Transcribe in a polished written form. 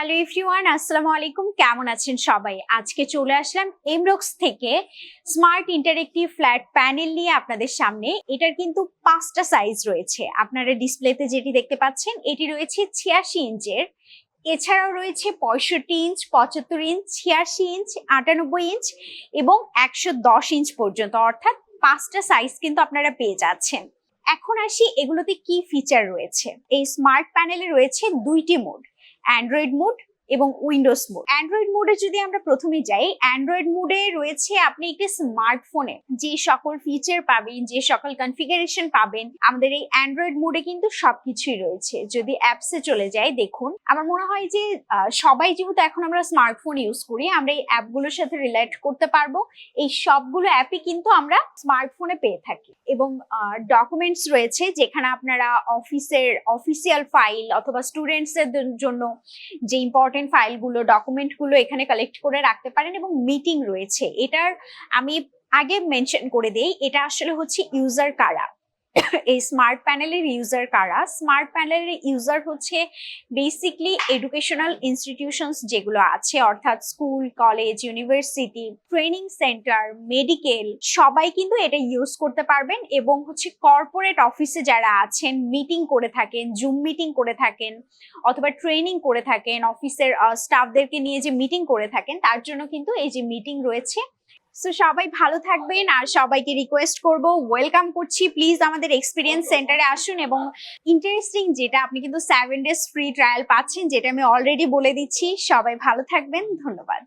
Hello everyone, আসসালামু আলাইকুম। কেমন আছেন সবাই? আজকে চলে আসলাম এমরক্স থেকে স্মার্ট ইন্টারেক্টিভ ফ্ল্যাট প্যানেল নিয়ে আপনাদের সামনে। এটার কিন্তু 5টা সাইজ রয়েছে। আপনারা ডিসপ্লেতে যেটি দেখতে পাচ্ছেন এটি রয়েছে 86 ইঞ্চের, এছাড়াও রয়েছে 65 ইঞ্চ, 75 ইঞ্চ, 86 ইঞ্চ, 98 ইঞ্চ এবং 110 ইঞ্চ পর্যন্ত, অর্থাৎ 5টা সাইজ কিন্তু আপনারা পেয়ে যাচ্ছেন। এখন আসি এগুলোতে কি ফিচার রয়েছে। এই স্মার্ট প্যানেলে রয়েছে দুইটি মোড, অ্যান্ড্রয়েড মোড এবং উইন্ডোজ মোড। অ্যান্ড্রয়েড মোডে যদি আমরা প্রথমে যাই, অ্যান্ড্রয়েড মোডে রয়েছে আপনি একটি স্মার্টফোনে যে সকল ফিচার পাবেন, যে সকল কনফিগারেশন পাবেন, আমাদের এই অ্যান্ড্রয়েড মোডে কিন্তু সবকিছুই রয়েছে। যদি অ্যাপসে চলে যাই, দেখুন আমার মনে হয় যে সবাই যেহেতু এখন আমরা স্মার্টফোন ইউজ করি, আমরা এই অ্যাপগুলোর সাথে রিলেট করতে পারবো। এই সবগুলো অ্যাপই কিন্তু আমরা স্মার্টফোনে পেয়ে থাকি। এবং ডকুমেন্টস রয়েছে যেখানে আপনারা অফিসিয়াল ফাইল অথবা স্টুডেন্টসের জন্য যে ইম্পর্টেন্ট ফাইলগুলো, ডকুমেন্টগুলো এখানে কালেক্ট করে রাখতে পারেন। এবং মিটিং রয়েছে। এটার আমি আগে মেনশন করে দেই, এটা আসলে হচ্ছে ইউজার কারা, এই স্মার্ট প্যানেলের ইউজার কারা। স্মার্ট প্যানেলের ইউজার হচ্ছে বেসিকলি এডুকেশনাল ইনস্টিটিউশনস যেগুলো আছে, অর্থাৎ school, college, university, training centre, medical, সবাই কিন্তু এটা ইউজ করতে পারবেন। এবং হচ্ছে কর্পোরেট অফিসে যারা আছেন, মিটিং করে থাকেন, জুম মিটিং করে থাকেন অথবা ট্রেনিং করে থাকেন, অফিসের স্টাফদেরকে নিয়ে যে মিটিং করে থাকেন, তার জন্য কিন্তু এই যে মিটিং রয়েছে। সো সবাই ভালো থাকবেন, আর সবাইকে রিকোয়েস্ট করব, ওয়েলকাম করছি, প্লিজ আমাদের এক্সপিরিয়েন্স সেন্টারে আসুন। এবং ইন্টারেস্টিং যেটা, আপনি কিন্তু 7 ডেজ ফ্রি ট্রায়াল পাচ্ছেন, যেটা আমি অলরেডি বলে দিচ্ছি। সবাই ভালো থাকবেন, ধন্যবাদ।